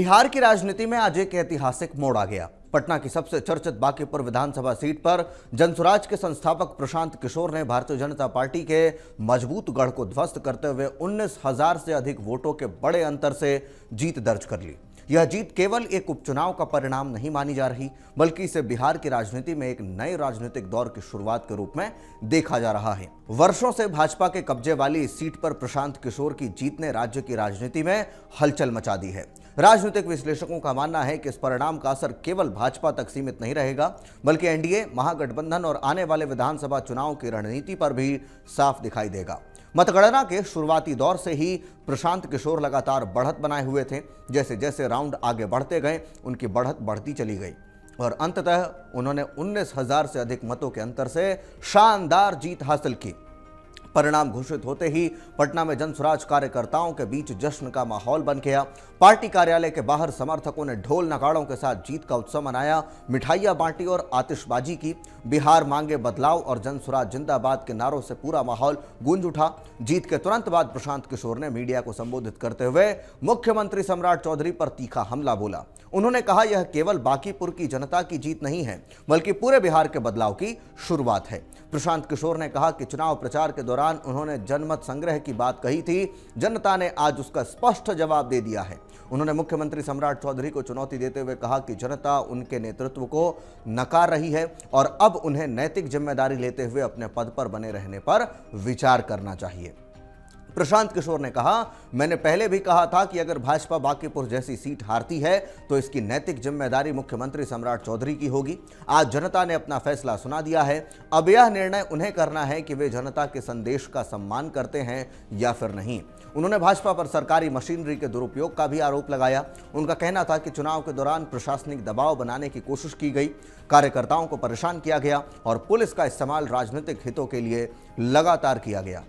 बिहार की राजनीति में आज एक ऐतिहासिक मोड़ आ गया। पटना की सबसे चर्चित बांकीपुर विधानसभा सीट पर जनसुराज के संस्थापक प्रशांत किशोर ने भारतीय जनता पार्टी के मजबूत गढ़ को ध्वस्त करते हुए 19,000 से अधिक वोटों के बड़े अंतर से जीत दर्ज कर ली। यह जीत केवल एक उपचुनाव का परिणाम नहीं मानी जा रही, बल्कि इसे बिहार की राजनीति में एक नए राजनीतिक दौर की शुरुआत के रूप में देखा जा रहा है। वर्षों से भाजपा के कब्जे वाली इस सीट पर प्रशांत किशोर की जीत ने राज्य की राजनीति में हलचल मचा दी है। राजनीतिक विश्लेषकों का मानना है कि इस परिणाम का असर केवल भाजपा तक सीमित नहीं रहेगा, बल्कि एनडीए, महागठबंधन और आने वाले विधानसभा चुनाव की रणनीति पर भी साफ दिखाई देगा। मतगणना के शुरुआती दौर से ही प्रशांत किशोर लगातार बढ़त बनाए हुए थे। जैसे जैसे राउंड आगे बढ़ते गए, उनकी बढ़त बढ़ती चली गई और अंततः उन्होंने 19,000 से अधिक मतों के अंतर से शानदार जीत हासिल की। परिणाम घोषित होते ही पटना में जनसुराज कार्यकर्ताओं के बीच जश्न का माहौल बन गया। पार्टी कार्यालय के बाहर समर्थकों ने ढोल नगाड़ों के साथ जीत का उत्सव मनाया, मिठाइयां बांटी और आतिशबाजी की। बिहार मांगे बदलाव और जनसुराज जिंदाबाद के नारों से पूरा माहौल गूंज उठा। जीत के तुरंत बाद प्रशांत किशोर ने मीडिया को संबोधित करते हुए मुख्यमंत्री सम्राट चौधरी पर तीखा हमला बोला। उन्होंने कहा, यह केवल बांकीपुर की जनता की जीत नहीं है, बल्कि पूरे बिहार के बदलाव की शुरुआत है। प्रशांत किशोर ने कहा कि चुनाव प्रचार के दौरान उन्होंने जनमत संग्रह की बात कही थी, जनता ने आज उसका स्पष्ट जवाब दे दिया है। उन्होंने मुख्यमंत्री सम्राट चौधरी को चुनौती देते हुए कहा कि जनता उनके नेतृत्व को नकार रही है और अब उन्हें नैतिक जिम्मेदारी लेते हुए अपने पद पर बने रहने पर विचार करना चाहिए। प्रशांत किशोर ने कहा, मैंने पहले भी कहा था कि अगर भाजपा बांकीपुर जैसी सीट हारती है तो इसकी नैतिक जिम्मेदारी मुख्यमंत्री सम्राट चौधरी की होगी। आज जनता ने अपना फैसला सुना दिया है। अब यह निर्णय उन्हें करना है कि वे जनता के संदेश का सम्मान करते हैं या फिर नहीं। उन्होंने भाजपा पर सरकारी मशीनरी के दुरुपयोग का भी आरोप लगाया। उनका कहना था कि चुनाव के दौरान प्रशासनिक दबाव बनाने की कोशिश की गई, कार्यकर्ताओं को परेशान किया गया और पुलिस का इस्तेमाल राजनीतिक हितों के लिए लगातार किया गया।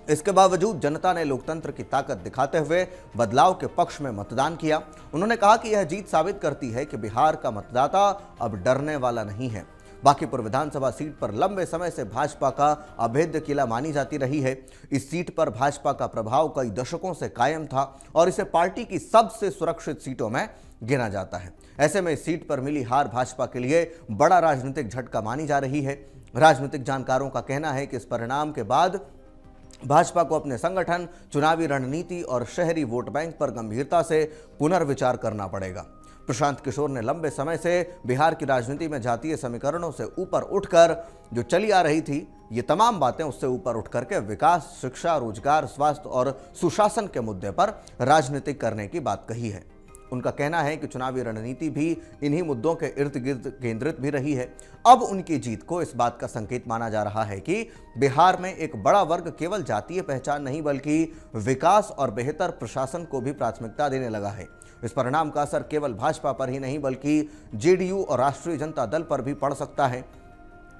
इसके बावजूद जनता ने लोकतंत्र की ताकत दिखाते हुए बदलाव के पक्ष में मतदान किया। उन्होंने कहा कि यह जीत साबित करती है कि बिहार का मतदाता अब डरने वाला नहीं है। बांकीपुर विधानसभा सीट पर लंबे समय से भाजपा का अभेद्य किला मानी जाती रही है। इस सीट पर भाजपा का प्रभाव कई दशकों से कायम था और इसे पार्टी की सबसे सुरक्षित सीटों में गिना जाता है। ऐसे में इस सीट पर मिली हार भाजपा के लिए बड़ा राजनीतिक झटका मानी जा रही है। राजनीतिक जानकारों का कहना है कि इस परिणाम के बाद भाजपा को अपने संगठन, चुनावी रणनीति और शहरी वोट बैंक पर गंभीरता से पुनर्विचार करना पड़ेगा। प्रशांत किशोर ने लंबे समय से बिहार की राजनीति में जातीय समीकरणों से ऊपर उठकर जो चली आ रही थी, ये तमाम बातें उससे ऊपर उठ करके विकास, शिक्षा, रोजगार, स्वास्थ्य और सुशासन के मुद्दे पर राजनीतिक करने की बात कही है। उनका कहना है कि चुनावी रणनीति भी इन्हीं मुद्दों के इर्द गिर्द केंद्रित भी रही है। अब उनकी जीत को इस बात का संकेत माना जा रहा है कि बिहार में एक बड़ा वर्ग केवल जातीय पहचान नहीं, बल्कि विकास और बेहतर प्रशासन को भी प्राथमिकता देने लगा है। इस परिणाम का असर केवल भाजपा पर ही नहीं, बल्कि जेडीयू और राष्ट्रीय जनता दल पर भी पड़ सकता है।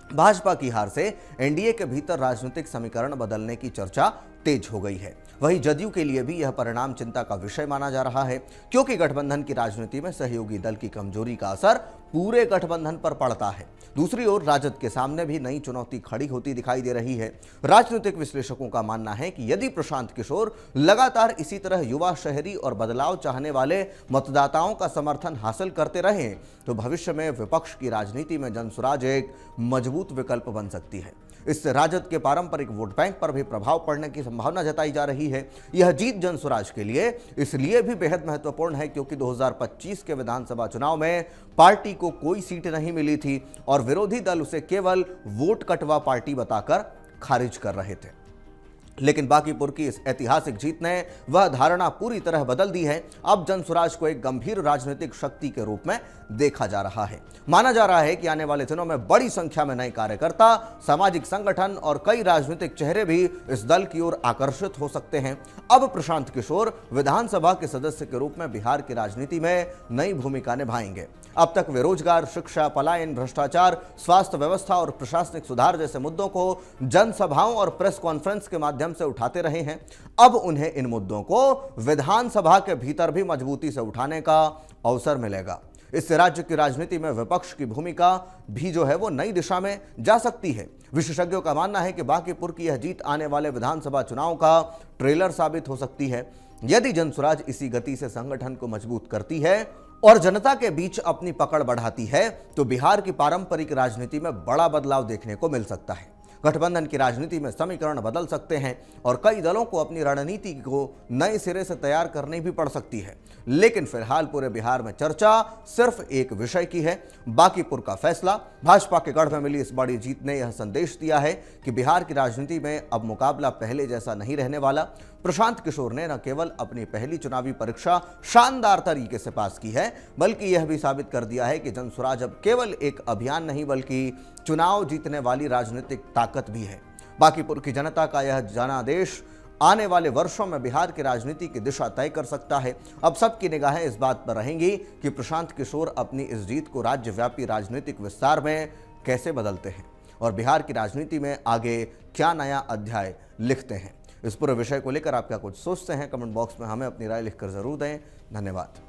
भाजपा की हार से एनडीए के भीतर राजनीतिक समीकरण बदलने की चर्चा तेज हो गई है। वहीं जदयू के लिए भी यह परिणाम चिंता का विषय माना जा रहा है, क्योंकि गठबंधन की राजनीति में सहयोगी दल की कमजोरी का असर पूरे गठबंधन पर पड़ता है। दूसरी ओर राजद के सामने भी नई चुनौती खड़ी होती दिखाई दे रही है। राजनीतिक विश्लेषकों का मानना है कि यदि प्रशांत किशोर लगातार इसी तरह युवा, शहरी और बदलाव चाहने वाले मतदाताओं का समर्थन हासिल करते रहे तो भविष्य में विपक्ष की राजनीति में जनसुराज एक मजबूत विकल्प बन सकती है। इससे राजद के पारंपरिक वोट बैंक पर भी प्रभाव पड़ने की संभावना जताई जा रही है। यह जीत जनसुराज के लिए इसलिए भी बेहद महत्वपूर्ण है क्योंकि 2025 के विधानसभा चुनाव में पार्टी को कोई सीट नहीं मिली थी और विरोधी दल उसे केवल वोट कटवा पार्टी बताकर खारिज कर रहे थे। लेकिन बांकीपुर की इस ऐतिहासिक जीत ने वह धारणा पूरी तरह बदल दी है। अब जनसुराज को एक गंभीर राजनीतिक शक्ति के रूप में देखा जा रहा है। माना जा रहा है कि आने वाले दिनों में बड़ी संख्या में नए कार्यकर्ता, सामाजिक संगठन और कई राजनीतिक चेहरे भी इस दल की ओर आकर्षित हो सकते हैं। अब प्रशांत किशोर विधानसभा के सदस्य के रूप में बिहार की राजनीति में नई भूमिका निभाएंगे। अब तक वे रोजगार, शिक्षा, पलायन, भ्रष्टाचार, स्वास्थ्य व्यवस्था और प्रशासनिक सुधार जैसे मुद्दों को जनसभाओं और प्रेस कॉन्फ्रेंस के माध्यम से उठाते रहे हैं। अब उन्हें इन मुद्दों को विधानसभा के भीतर भी मजबूती से उठाने का अवसर मिलेगा। इससे राज्य की राजनीति में विपक्ष की भूमिका भी जो है वो नई दिशा में जा सकती है। विशेषज्ञों का मानना है कि बांकीपुर की यह जीत आने वाले विधानसभा चुनाव का ट्रेलर साबित हो सकती है। यदि जनसुराज इसी गति से संगठन को मजबूत करती है और जनता के बीच अपनी पकड़ बढ़ाती है तो बिहार की पारंपरिक राजनीति में बड़ा बदलाव देखने को मिल सकता है। गठबंधन की राजनीति में समीकरण बदल सकते हैं और कई दलों को अपनी रणनीति को नए सिरे से तैयार करनी भी पड़ सकती है। लेकिन फिलहाल पूरे बिहार में चर्चा सिर्फ एक विषय की है, बांकीपुर का फैसला। भाजपा के गढ़ में मिली इस बड़ी जीत ने यह संदेश दिया है कि बिहार की राजनीति में अब मुकाबला पहले जैसा नहीं रहने वाला। प्रशांत किशोर ने न केवल अपनी पहली चुनावी परीक्षा शानदार तरीके से पास की है, बल्कि यह भी साबित कर दिया है कि जनसुराज अब केवल एक अभियान नहीं बल्कि चुनाव जीतने वाली राजनीतिक ताकत भी है। बांकीपुर की जनता का यह जनादेश आने वाले वर्षों में बिहार की राजनीति की दिशा तय कर सकता है। अब सबकी निगाहें इस बात पर रहेंगी कि प्रशांत किशोर अपनी इस जीत को राज्यव्यापी राजनीतिक विस्तार में कैसे बदलते हैं और बिहार की राजनीति में आगे क्या नया अध्याय लिखते हैं। इस पूरे विषय को लेकर आप क्या कुछ सोचते हैं, कमेंट बॉक्स में हमें अपनी राय लिखकर जरूर दें। धन्यवाद।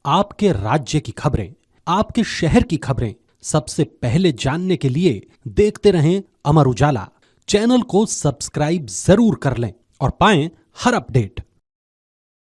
आपके राज्य की खबरें, आपके शहर की खबरें सबसे पहले जानने के लिए देखते रहें अमर उजाला। चैनल को सब्सक्राइब जरूर कर लें और पाएं हर अपडेट।